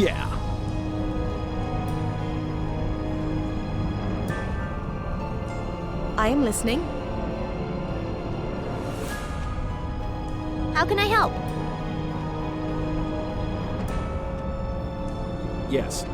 Yeah. I am listening. How can I help? Yes.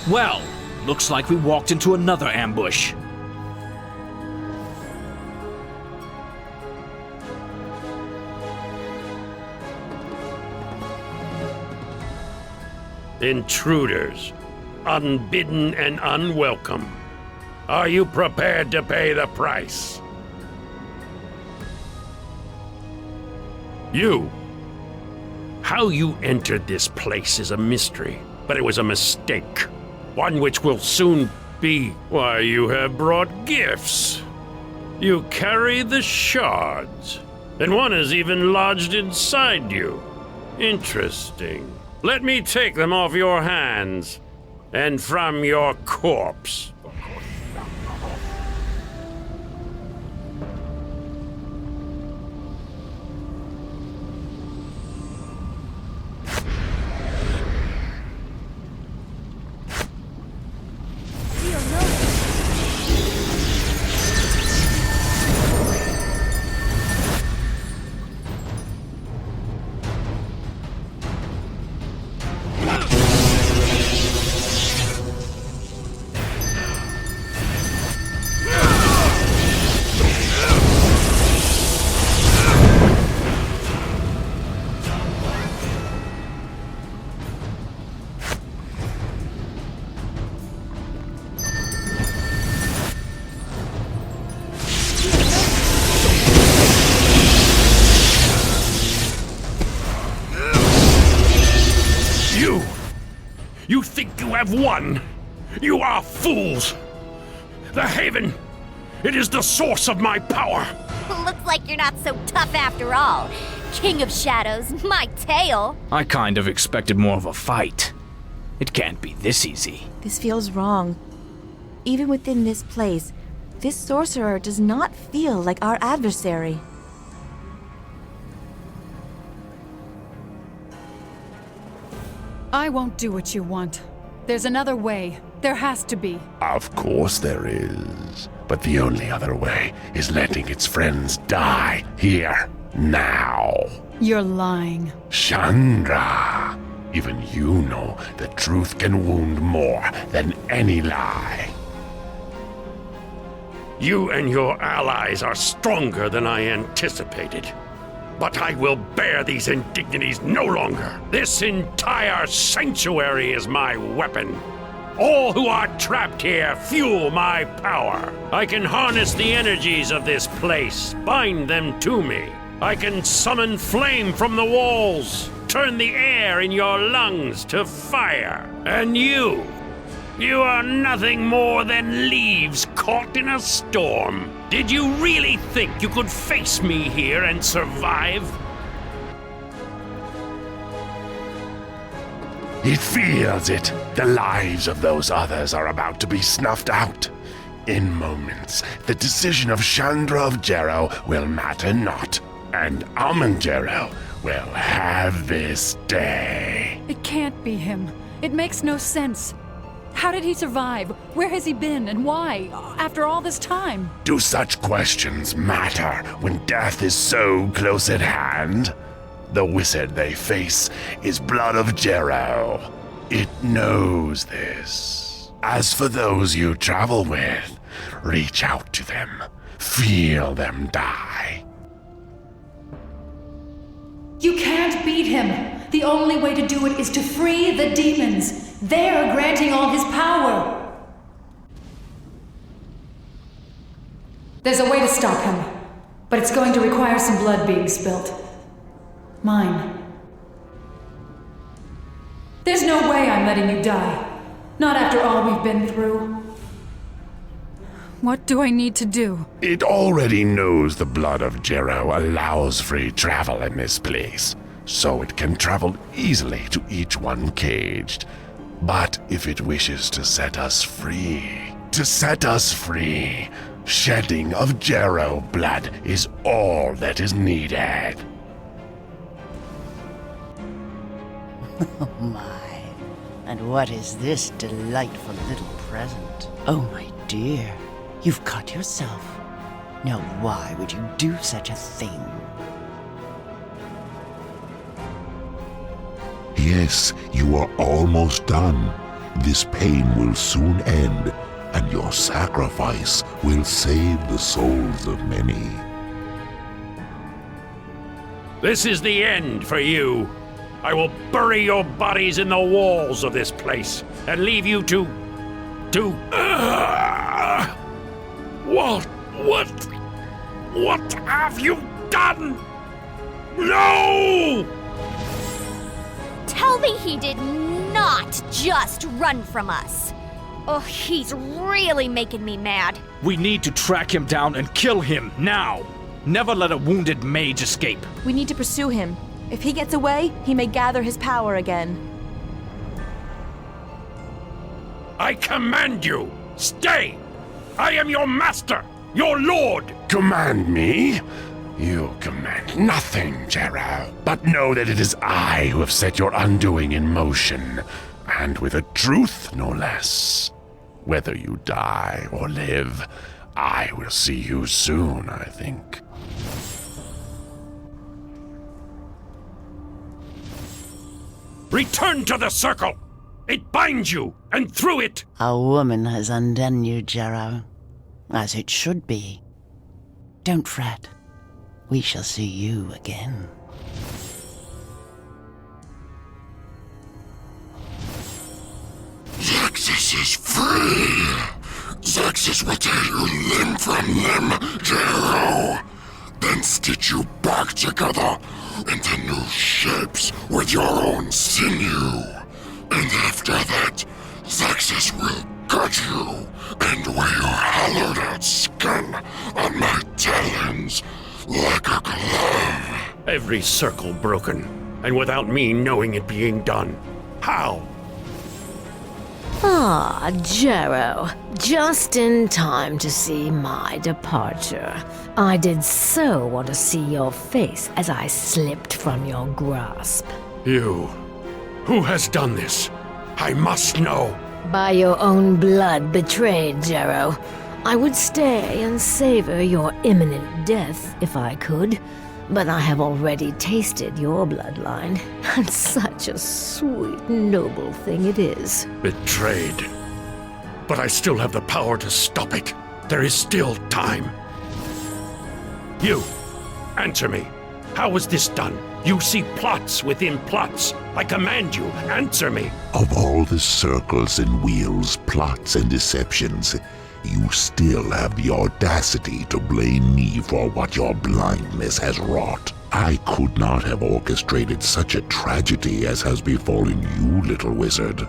Well, looks like we walked into another ambush. Intruders, unbidden and unwelcome. Are you prepared to pay the price? You. How you entered this place is a mystery, but it was a mistake. One which will soon be. Why, you have brought gifts. You carry the shards, and one is even lodged inside you. Interesting. Let me take them off your hands, and from your corpse. You think you have won? You are fools! The Haven, it is the source of my power! Looks like you're not so tough after all. King of Shadows, my tail! I kind of expected more of a fight. It can't be this easy. This feels wrong. Even within this place, this sorcerer does not feel like our adversary. I won't do what you want. There's another way. There has to be. Of course there is. But the only other way is letting its friends die here, now. You're lying. Chandra, even you know the truth can wound more than any lie. You and your allies are stronger than I anticipated. But I will bear these indignities no longer. This entire sanctuary is my weapon. All who are trapped here fuel my power. I can harness the energies of this place, bind them to me. I can summon flame from the walls, turn the air in your lungs to fire. And you You are nothing more than leaves caught in a storm. Did you really think you could face me here and survive? It feels it. The lives of those others are about to be snuffed out. In moments, the decision of Chandra of Jero will matter not, and Amanjero will have this day. It can't be him. It makes no sense. How did he survive? Where has he been, and why, after all this time? Do such questions matter when death is so close at hand? The wizard they face is Blood of Jero. It knows this. As for those you travel with, reach out to them. Feel them die. You can't beat him. The only way to do it is to free the demons. They're granting all his power. There's a way to stop him, but it's going to require some blood being spilt. Mine. There's no way I'm letting you die. Not after all we've been through. What do I need to do? It already knows the Blood of Jero allows free travel in this place, so it can travel easily to each one caged. But if it wishes to set us free, shedding of Jero blood is all that is needed. Oh my. And what is this delightful little present? Oh my dear, you've cut yourself. Now why would you do such a thing? Yes, you are almost done. This pain will soon end, and your sacrifice will save the souls of many. This is the end for you. I will bury your bodies in the walls of this place and leave you to... What have you done? No! Tell me he did not just run from us. Oh, he's really making me mad. We need to track him down and kill him now. Never let a wounded mage escape. We need to pursue him. If he gets away, he may gather his power again. I command you, stay! I am your master, your lord! Command me? You command nothing, Jero. But know that it is I who have set your undoing in motion, and with a truth, no less. Whether you die or live, I will see you soon, I think. Return to the circle! It binds you, and through it... A woman has undone you, Jero. As it should be. Don't fret. We shall see you again. Zexus is free! Zexus will tear you limb from limb, Jero! Then stitch you back together into new shapes with your own sinew. And after that, Zexus will cut you and wear your hollowed out skin on my talons like a glove. Every circle broken, and without me knowing it being done. How? Ah, Jero. Just in time to see my departure. I did so want to see your face as I slipped from your grasp. You. Who has done this? I must know. By your own blood betrayed, Jero. I would stay and savor your imminent death if I could, but I have already tasted your bloodline, and such a sweet, noble thing it is. Betrayed. But I still have the power to stop it. There is still time. You, answer me. How was this done? You see plots within plots. I command you, answer me. Of all the circles and wheels, plots and deceptions, you still have the audacity to blame me for what your blindness has wrought. I could not have orchestrated such a tragedy as has befallen you, little wizard.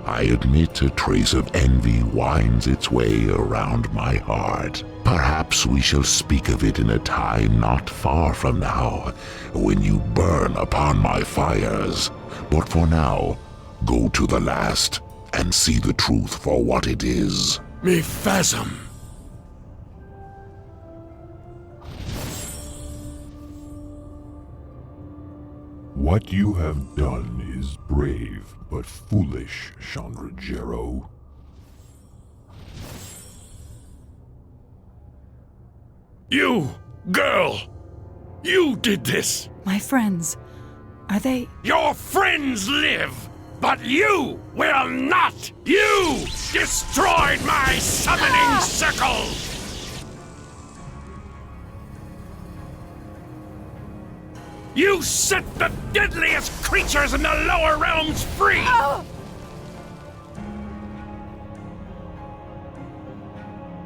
I admit a trace of envy winds its way around my heart. Perhaps we shall speak of it in a time not far from now, when you burn upon my fires. But for now, go to the last and see the truth for what it is. Me phasm. What you have done is brave but foolish, Chandra Jero. You, girl! You did this! My friends, are they... Your friends live, but you will not! You destroyed my summoning circle! You set the deadliest creatures in the lower realms free!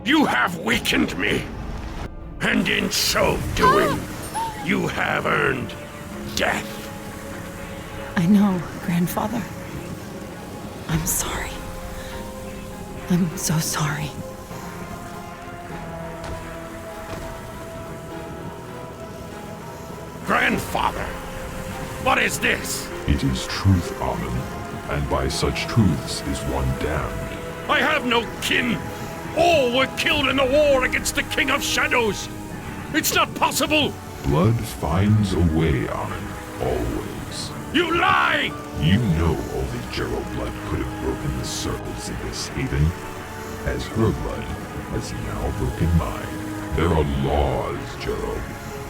You have weakened me, and in so doing, you have earned death. I know, Grandfather. I'm sorry. I'm so sorry. Grandfather, what is this? It is truth, Amun, and by such truths is one damned. I have no kin. All were killed in the war against the King of Shadows. It's not possible. Blood finds a way, Amun, always. You lie! You know only Jero blood could have broken the circles in this haven, as her blood has now broken mine. There are laws, Jero,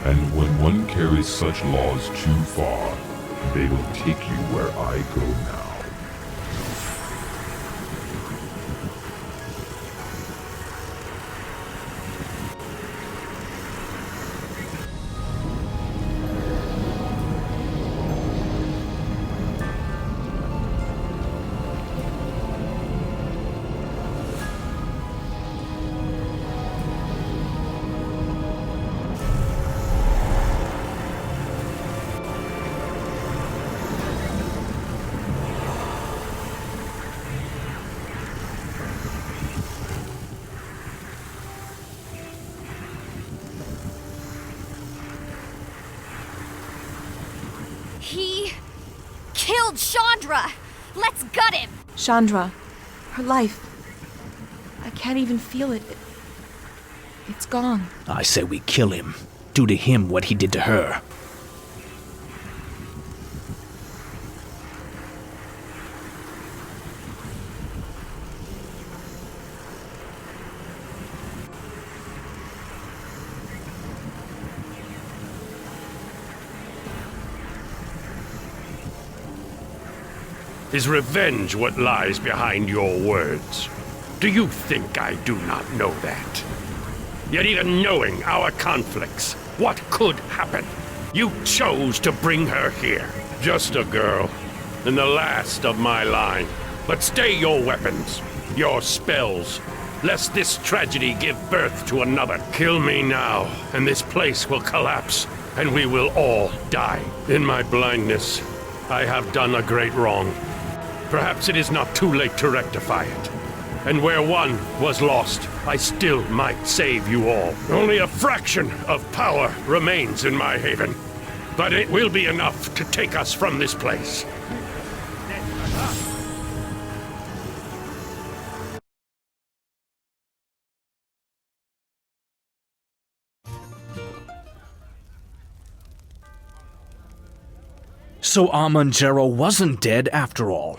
and when one carries such laws too far, they will take you where I go now. He killed Chandra! Let's gut him! Chandra, her life. I can't even feel it. It's gone. I say we kill him. Do to him what he did to her. Is revenge what lies behind your words? Do you think I do not know that? Yet even knowing our conflicts, what could happen? You chose to bring her here. Just a girl, and the last of my line. But stay your weapons, your spells, lest this tragedy give birth to another. Kill me now, and this place will collapse, and we will all die. In my blindness, I have done a great wrong. Perhaps it is not too late to rectify it. And where one was lost, I still might save you all. Only a fraction of power remains in my haven. But it will be enough to take us from this place. So Amun Jero wasn't dead after all.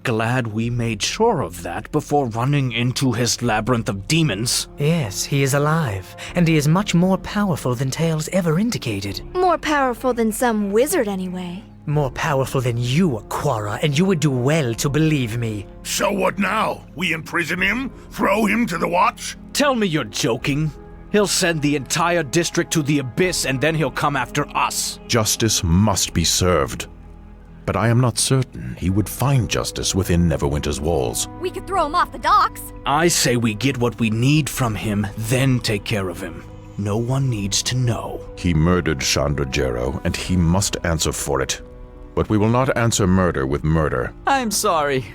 Glad we made sure of that before running into his labyrinth of demons. Yes, he is alive, and he is much more powerful than Tales ever indicated. More powerful than some wizard, anyway. More powerful than you, Aquara, and you would do well to believe me. So what now? We imprison him? Throw him to the watch? Tell me you're joking. He'll send the entire district to the abyss and then he'll come after us. Justice must be served. But I am not certain he would find justice within Neverwinter's walls. We could throw him off the docks. I say we get what we need from him, then take care of him. No one needs to know. He murdered Chandra Jero, and he must answer for it. But we will not answer murder with murder. I'm sorry.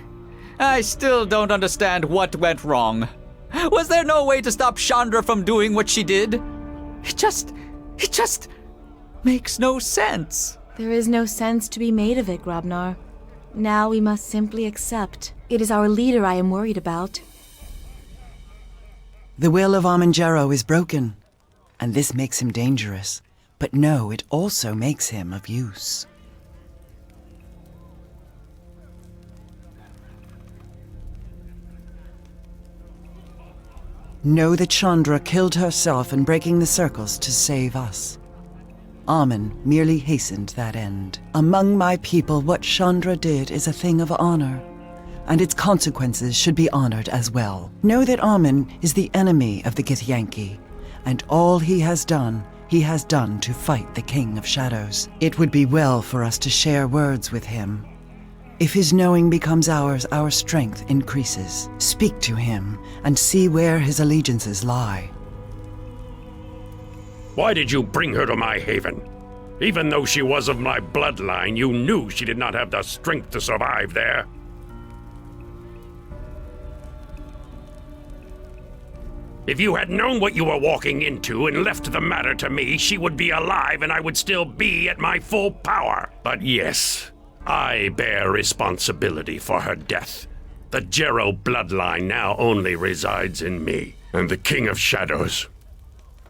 I still don't understand what went wrong. Was there no way to stop Chandra from doing what she did? It just makes no sense. There is no sense to be made of it, Grobnar. Now we must simply accept. It is our leader I am worried about. The will of Amanjaro is broken, and this makes him dangerous. But no, it also makes him of use. Know that Chandra killed herself in breaking the circles to save us. Amun merely hastened that end. Among my people, what Chandra did is a thing of honor, and its consequences should be honored as well. Know that Amun is the enemy of the Githyanki, and all he has done to fight the King of Shadows. It would be well for us to share words with him. If his knowing becomes ours, our strength increases. Speak to him and see where his allegiances lie. Why did you bring her to my haven? Even though she was of my bloodline, you knew she did not have the strength to survive there. If you had known what you were walking into and left the matter to me, she would be alive and I would still be at my full power. But yes, I bear responsibility for her death. The Jero bloodline now only resides in me. And the King of Shadows,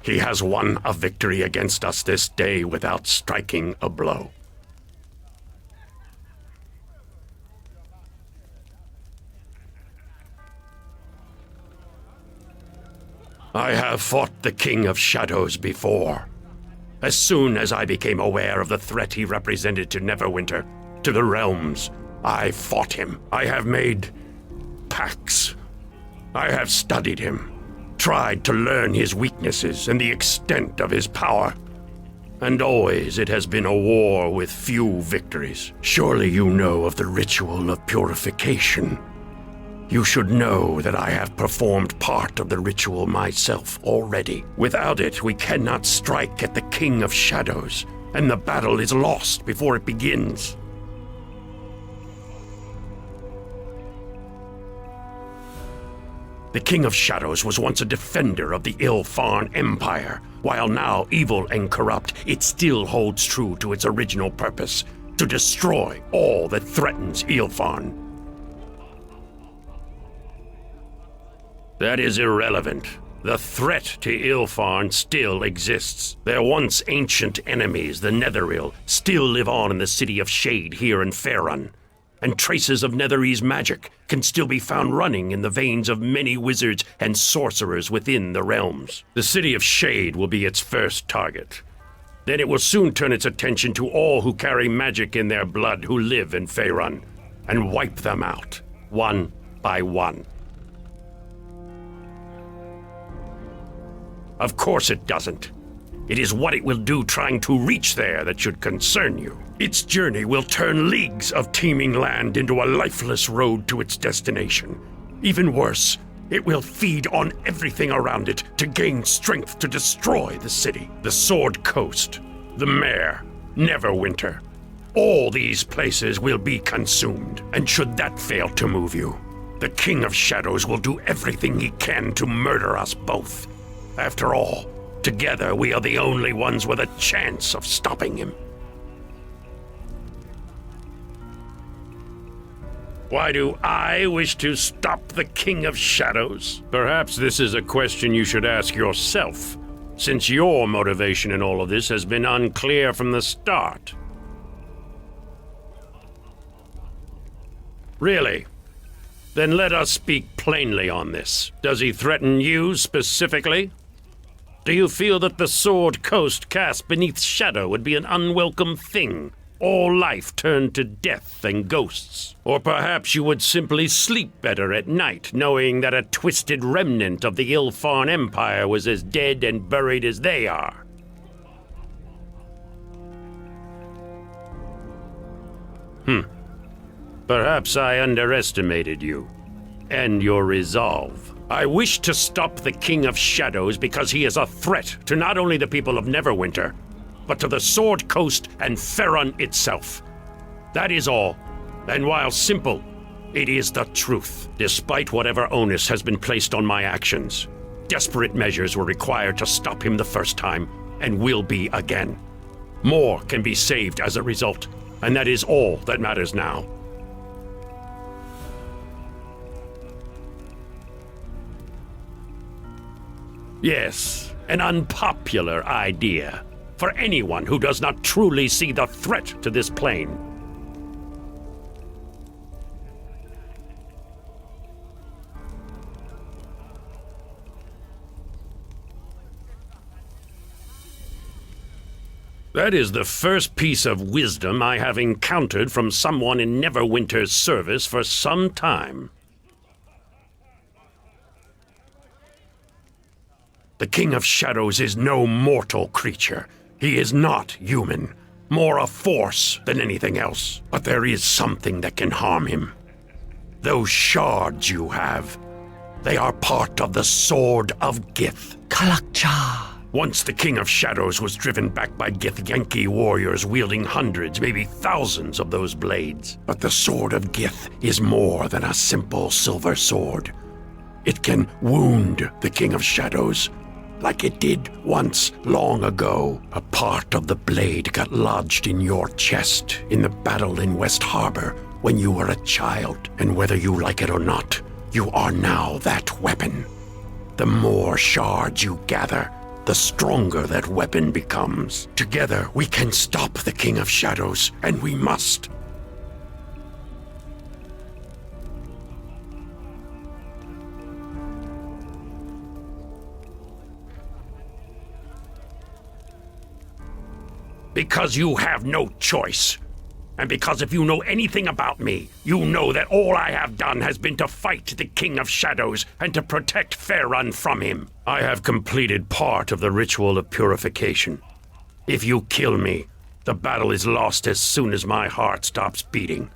he has won a victory against us this day without striking a blow. I have fought the King of Shadows before. As soon as I became aware of the threat he represented to Neverwinter, to the realms, I fought him. I have made pacts. I have studied him, tried to learn his weaknesses and the extent of his power. And always it has been a war with few victories. Surely you know of the ritual of purification. You should know that I have performed part of the ritual myself already. Without it, we cannot strike at the King of Shadows, and the battle is lost before it begins. The King of Shadows was once a defender of the Ilfarn Empire. While now evil and corrupt, it still holds true to its original purpose, to destroy all that threatens Ilfarn. That is irrelevant. The threat to Ilfarn still exists. Their once ancient enemies, the Netheril, still live on in the City of Shade here in Faerun. And traces of Netherese magic can still be found running in the veins of many wizards and sorcerers within the realms. The City of Shade will be its first target. Then it will soon turn its attention to all who carry magic in their blood who live in Faerun, and wipe them out, one by one. Of course it doesn't. It is what it will do trying to reach there that should concern you. Its journey will turn leagues of teeming land into a lifeless road to its destination. Even worse, it will feed on everything around it to gain strength to destroy the city. The Sword Coast, the Mare, Neverwinter. All these places will be consumed. And should that fail to move you, the King of Shadows will do everything he can to murder us both. After all, together we are the only ones with a chance of stopping him. Why do I wish to stop the King of Shadows? Perhaps this is a question you should ask yourself, since your motivation in all of this has been unclear from the start. Really? Then let us speak plainly on this. Does he threaten you specifically? Do you feel that the Sword Coast cast beneath shadow would be an unwelcome thing? All life turned to death and ghosts? Or perhaps you would simply sleep better at night, knowing that a twisted remnant of the Ilfarn Empire was as dead and buried as they are? Perhaps I underestimated you, and your resolve. I wish to stop the King of Shadows because he is a threat to not only the people of Neverwinter, but to the Sword Coast and Faerun itself. That is all, and while simple, It is the truth, despite whatever onus has been placed on my actions. Desperate measures were required to stop him the first time, and will be again. More can be saved as a result, and that is all that matters now. Yes, an unpopular idea for anyone who does not truly see the threat to this plane. That is the first piece of wisdom I have encountered from someone in Neverwinter's service for some time. The King of Shadows is no mortal creature. He is not human, more a force than anything else. But there is something that can harm him. Those shards you have, they are part of the Sword of Gith. Kalakcha. Once the King of Shadows was driven back by Githyanki warriors wielding hundreds, maybe thousands of those blades. But the Sword of Gith is more than a simple silver sword. It can wound the King of Shadows, like it did once long ago. A part of the blade got lodged in your chest in the battle in West Harbor when you were a child. And whether you like it or not, you are now that weapon. The more shards you gather, the stronger that weapon becomes. Together, we can stop the King of Shadows, and we must. Because you have no choice. And because if you know anything about me, you know that all I have done has been to fight the King of Shadows and to protect Faerun from him. I have completed part of the ritual of purification. If you kill me, the battle is lost as soon as my heart stops beating.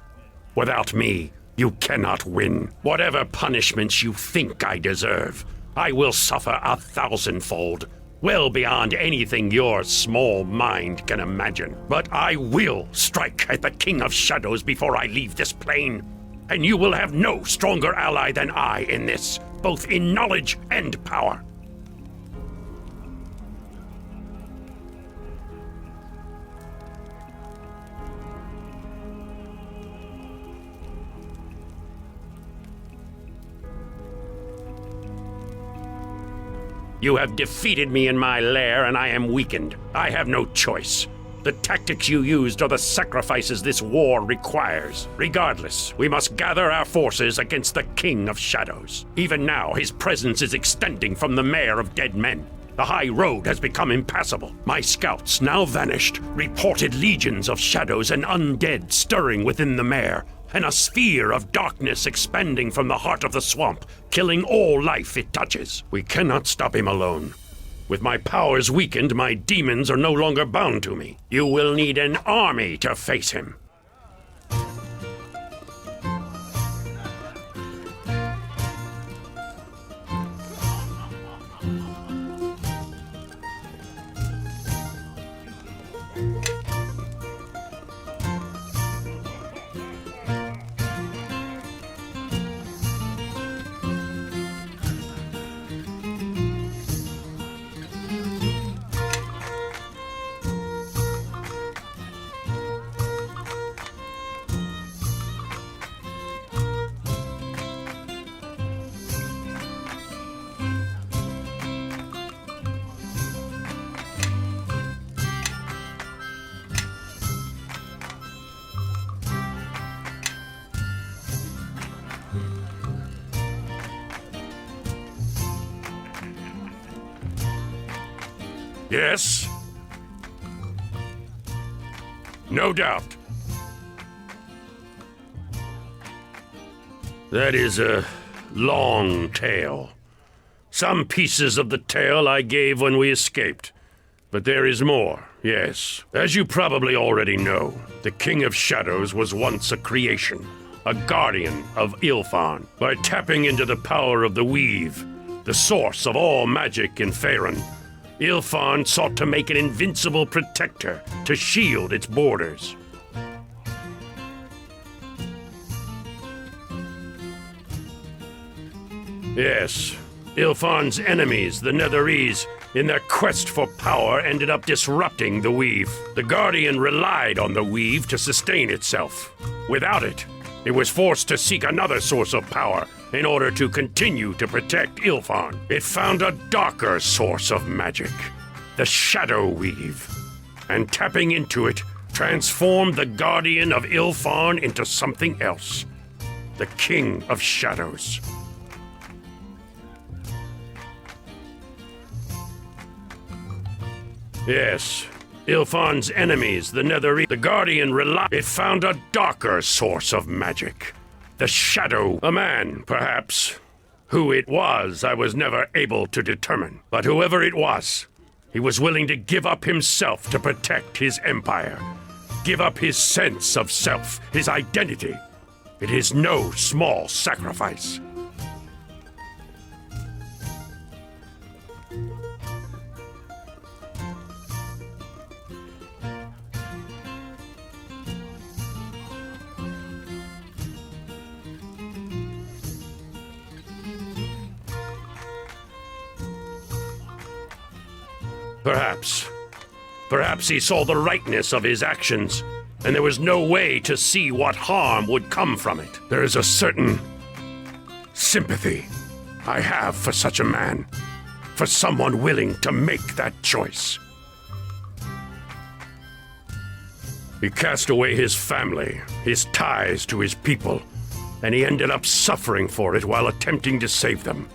Without me, you cannot win. Whatever punishments you think I deserve, I will suffer 1,000-fold. Well beyond anything your small mind can imagine. But I will strike at the King of Shadows before I leave this plane. And you will have no stronger ally than I in this, both in knowledge and power. You have defeated me in my lair, and I am weakened. I have no choice. The tactics you used are the sacrifices this war requires. Regardless, we must gather our forces against the King of Shadows. Even now, his presence is extending from the Mare of Dead Men. The high road has become impassable. My scouts, now vanished, reported legions of shadows and undead stirring within the Mare, and a sphere of darkness expanding from the heart of the swamp, killing all life it touches. We cannot stop him alone. With my powers weakened, my demons are no longer bound to me. You will need an army to face him. Yes? No doubt. That is a long tale. Some pieces of the tale I gave when we escaped. But there is more, yes. As you probably already know, the King of Shadows was once a creation, a guardian of Ilfan. By tapping into the power of the Weave, the source of all magic in Faerun, Ilfan sought to make an invincible protector to shield its borders. Yes, Ilfan's enemies, the Netherese, in their quest for power, ended up disrupting the Weave. The Guardian relied on the Weave to sustain itself. Without it, it was forced to seek another source of power in order to continue to protect Ilfan. It found a darker source of magic, the Shadow Weave, and tapping into it, transformed the Guardian of Ilfan into something else, the King of Shadows. Yes, Ilfan's enemies, the Netherese, the Guardian it found a darker source of magic. The Shadow, a man, perhaps. Who it was, I was never able to determine. But whoever it was, he was willing to give up himself to protect his empire. Give up his sense of self, his identity. It is no small sacrifice. Perhaps he saw the rightness of his actions, and there was no way to see what harm would come from it. There is a certain sympathy I have for such a man, for someone willing to make that choice. He cast away his family, his ties to his people, and he ended up suffering for it while attempting to save them.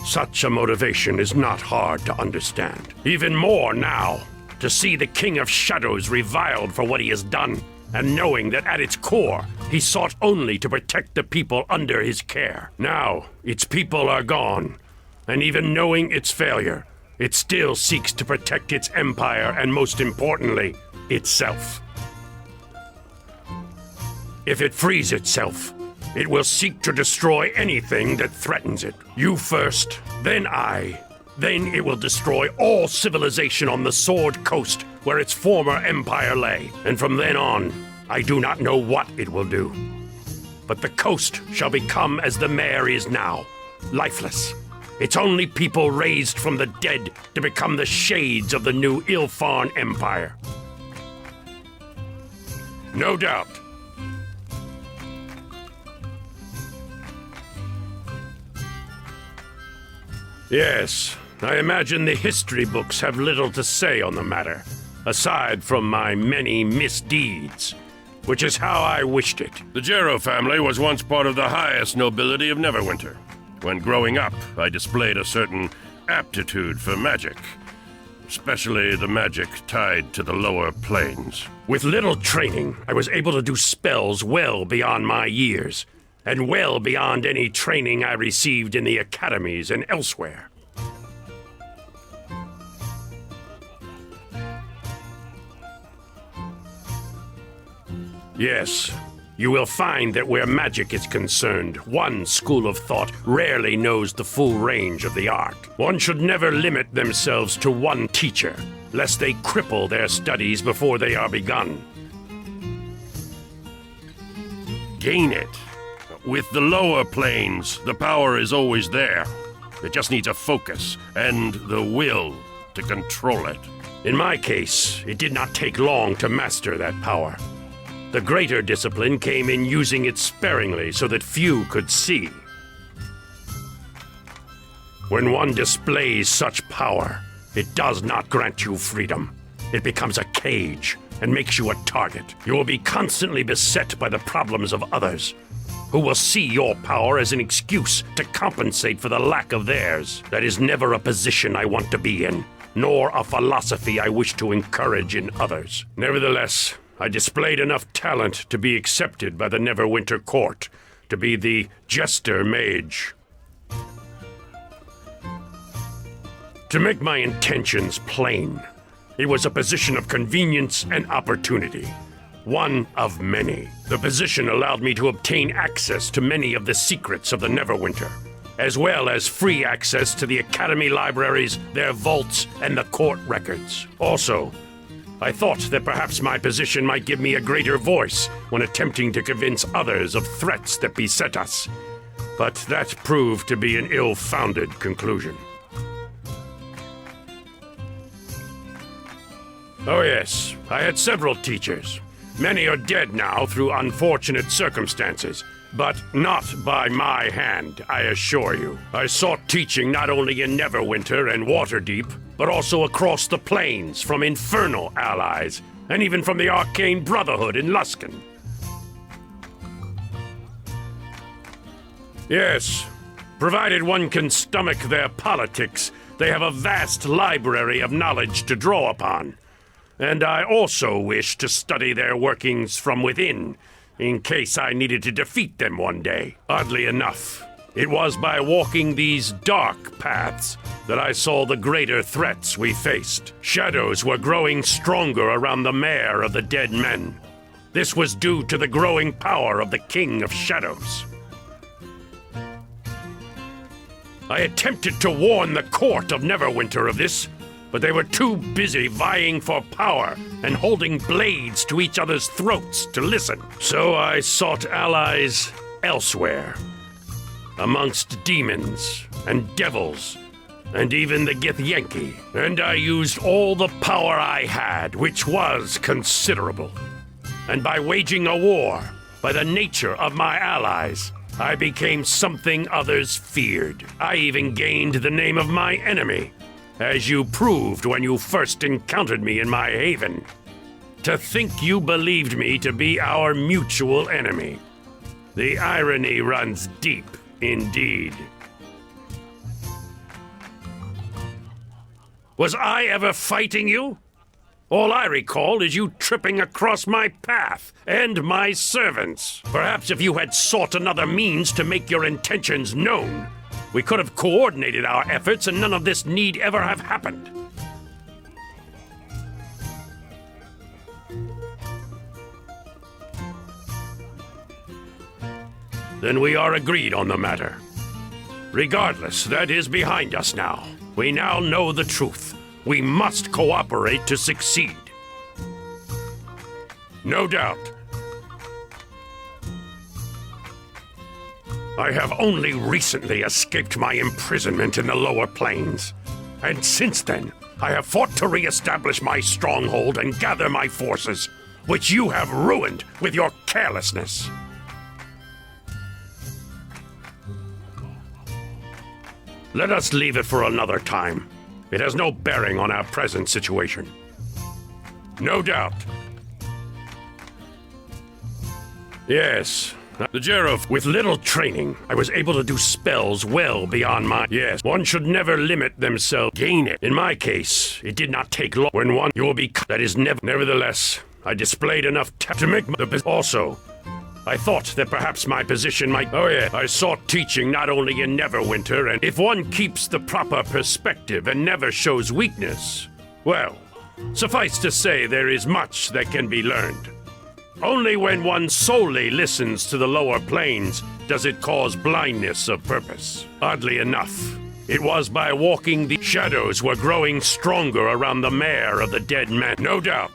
Such a motivation is not hard to understand. Even more now, to see the King of Shadows reviled for what he has done, and knowing that at its core, he sought only to protect the people under his care. Now, its people are gone, and even knowing its failure, it still seeks to protect its empire and, most importantly, itself. If it frees itself, it will seek to destroy anything that threatens it. You first, then I. Then it will destroy all civilization on the Sword Coast where its former empire lay. And from then on, I do not know what it will do. But the coast shall become as the mare is now, lifeless. Its only people raised from the dead to become the shades of the new Ilfan Empire. No doubt. Yes, I imagine the history books have little to say on the matter, aside from my many misdeeds, which is how I wished it. The Jarrow family was once part of the highest nobility of Neverwinter. When growing up, I displayed a certain aptitude for magic, especially the magic tied to the lower planes. With little training, I was able to do spells well beyond my years, and well beyond any training I received in the academies and elsewhere. Yes, you will find that where magic is concerned, one school of thought rarely knows the full range of the art. One should never limit themselves to one teacher, lest they cripple their studies before they are begun. Gain it. With the lower planes, the power is always there. It just needs a focus and the will to control it. In my case, it did not take long to master that power. The greater discipline came in using it sparingly so that few could see. When one displays such power, it does not grant you freedom. It becomes a cage and makes you a target. You will be constantly beset by the problems of others, who will see your power as an excuse to compensate for the lack of theirs. That is never a position I want to be in, nor a philosophy I wish to encourage in others. Nevertheless, I displayed enough talent to be accepted by the Neverwinter court, to be the Jester Mage. To make my intentions plain, it was a position of convenience and opportunity. One of many. The position allowed me to obtain access to many of the secrets of the Neverwinter, as well as free access to the Academy libraries, their vaults, and the court records. Also, I thought that perhaps my position might give me a greater voice when attempting to convince others of threats that beset us. but that proved to be an ill-founded conclusion. Oh yes, I had several teachers. Many are dead now through unfortunate circumstances, but not by my hand, I assure you. I sought teaching not only in Neverwinter and Waterdeep, but also across the plains from infernal allies, and even from the Arcane Brotherhood in Luskan. Yes, provided one can stomach their politics, they have a vast library of knowledge to draw upon. And I also wish to study their workings from within, in case I needed to defeat them one day. Oddly enough, it was by walking these dark paths that I saw the greater threats we faced. Shadows were growing stronger around the Mayor of the Dead Men. This was due to the growing power of the King of Shadows. I attempted to warn the court of Neverwinter of this, but they were too busy vying for power and holding blades to each other's throats to listen. So I sought allies elsewhere, amongst demons and devils, and even the Githyanki. And I used all the power I had, which was considerable. And by waging a war, by the nature of my allies, I became something others feared. I even gained the name of my enemy, as you proved when you first encountered me in my haven. To think you believed me to be our mutual enemy. The irony runs deep, indeed. Was I ever fighting you? All I recall is you tripping across my path and my servants. Perhaps if you had sought another means to make your intentions known, we could have coordinated our efforts and none of this need ever have happened. Then we are agreed on the matter. Regardless, that is behind us now. We now know the truth. We must cooperate to succeed. No doubt. I have only recently escaped my imprisonment in the lower planes. And since then, I have fought to re-establish my stronghold and gather my forces, which you have ruined with your carelessness. Let us leave it for another time. It has no bearing on our present situation. No doubt. Yes. The Jarrow, with little training, I was able to do spells well beyond my... Yes, one should never limit themselves. Gain it. In my case, it did not take long. When one, you will be... That is never... Nevertheless, I displayed enough to make the... Also, I thought that perhaps my position might... Oh yeah, I sought teaching not only in Neverwinter, and if one keeps the proper perspective and never shows weakness, well, suffice to say there is much that can be learned. Only when one solely listens to the lower planes does it cause blindness of purpose. Oddly enough, it was by walking the shadows were growing stronger around the Mayor of the Dead Men. No doubt.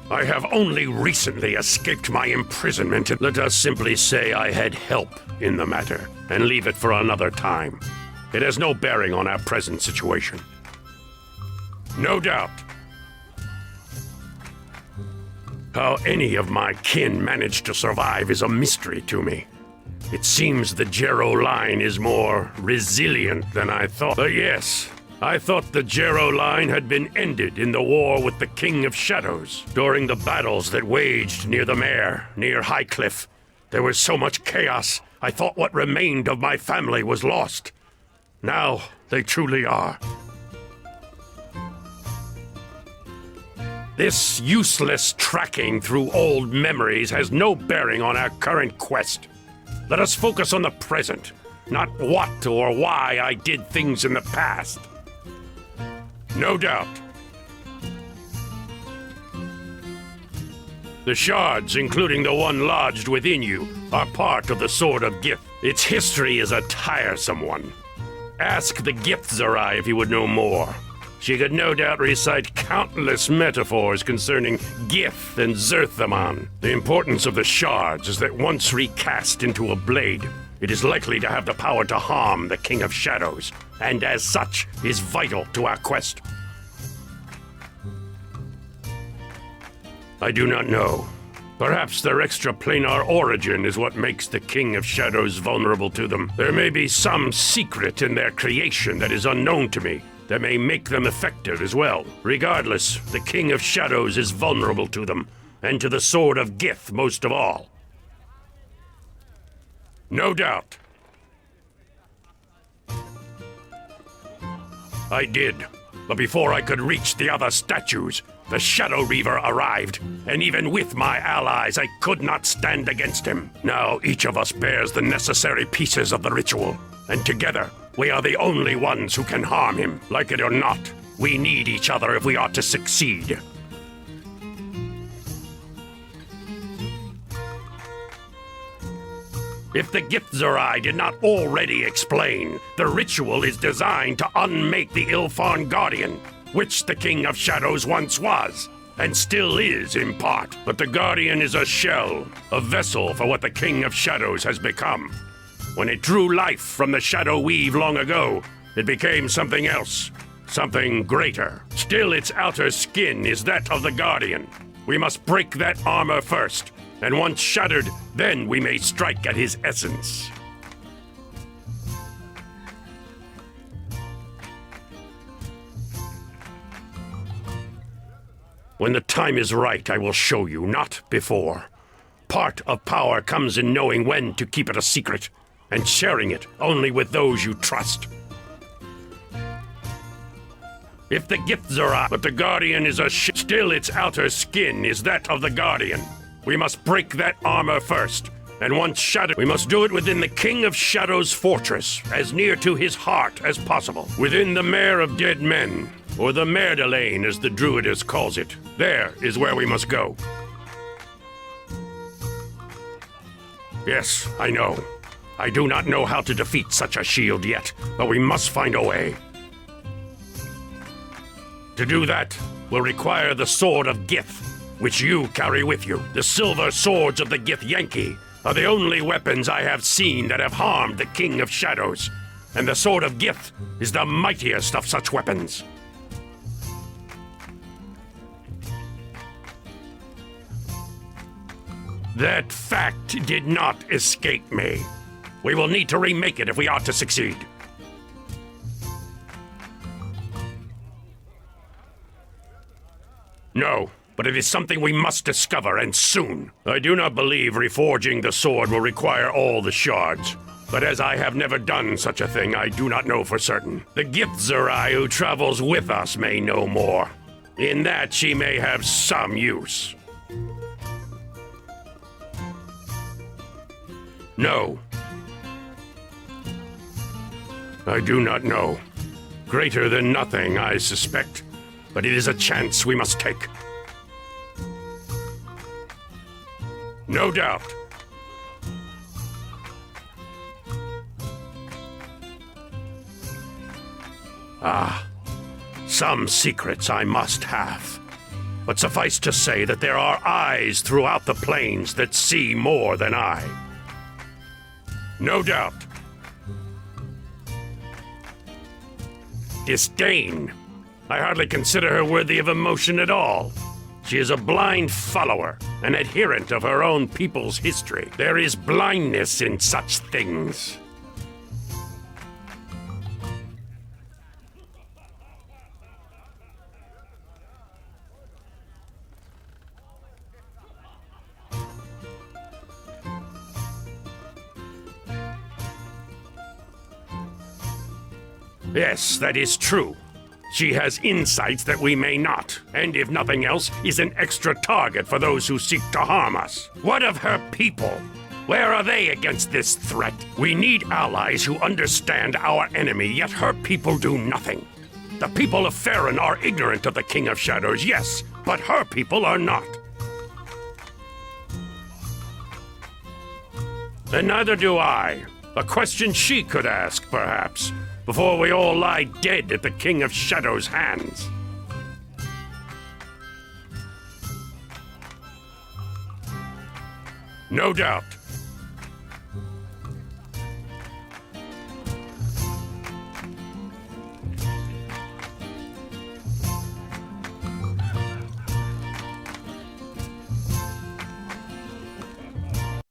I have only recently escaped my imprisonment. Let us simply say I had help in the matter, and leave it for another time. It has no bearing on our present situation. No doubt. How any of my kin managed to survive is a mystery to me. It seems the Jarrow line is more resilient than I thought. But yes, I thought the Jarrow line had been ended in the war with the King of Shadows. During the battles that waged near the Mare, near Highcliff, there was so much chaos, I thought what remained of my family was lost. Now, they truly are. This useless tracking through old memories has no bearing on our current quest. Let us focus on the present, not what or why I did things in the past. No doubt. The shards, including the one lodged within you, are part of the Sword of Gith. Its history is a tiresome one. Ask the Githzerai if you would know more. She could no doubt recite countless metaphors concerning Gith and Zerthamon. The importance of the shards is that once recast into a blade, it is likely to have the power to harm the King of Shadows, and as such, is vital to our quest. I do not know. Perhaps their extraplanar origin is what makes the King of Shadows vulnerable to them. There may be some secret in their creation that is unknown to me, that may make them effective as well. Regardless, the King of Shadows is vulnerable to them, and to the Sword of Gith most of all. No doubt. I did, but before I could reach the other statues, the Shadow Reaver arrived, and even with my allies, I could not stand against him. Now each of us bears the necessary pieces of the ritual, and together, we are the only ones who can harm him. Like it or not, we need each other if we are to succeed. If the Githzerai did not already explain, the ritual is designed to unmake the Ilfarn Guardian, which the King of Shadows once was, and still is in part. But the Guardian is a shell, a vessel for what the King of Shadows has become. When it drew life from the Shadow Weave long ago, it became something else, something greater. Still, its outer skin is that of the Guardian. We must break that armor first, and once shattered, then we may strike at his essence. When the time is right, I will show you, not before. Part of power comes in knowing when to keep it a secret, and sharing it only with those you trust. If the Githzerai, but the Guardian is still its outer skin is that of the Guardian. We must break that armor first, and once shattered, we must do it within the King of Shadows' fortress, as near to his heart as possible, within the Mare of Dead Men, or the Merdelaine as the Druidess calls it. There is where we must go. Yes, I know. I do not know how to defeat such a shield yet, but we must find a way. To do that will require the Sword of Gith, which you carry with you. The silver swords of the Gith Yankee are the only weapons I have seen that have harmed the King of Shadows, and the Sword of Gith is the mightiest of such weapons. That fact did not escape me. We will need to remake it if we are to succeed. No, but it is something we must discover, and soon. I do not believe reforging the sword will require all the shards. But as I have never done such a thing, I do not know for certain. The Githzerai who travels with us may know more. In that, she may have some use. No. I do not know. Greater than nothing, I suspect. But it is a chance we must take. No doubt. Ah, some secrets I must have. But suffice to say that there are eyes throughout the plains that see more than I. No doubt. Disdain. I hardly consider her worthy of emotion at all. She is a blind follower, an adherent of her own people's history. There is blindness in such things. Yes, that is true. She has insights that we may not, and if nothing else, is an extra target for those who seek to harm us. What of her people? Where are they against this threat? We need allies who understand our enemy, yet her people do nothing. The people of Farron are ignorant of the King of Shadows, yes, but her people are not. And neither do I. A question she could ask, perhaps, before we all lie dead at the King of Shadows' hands. No doubt.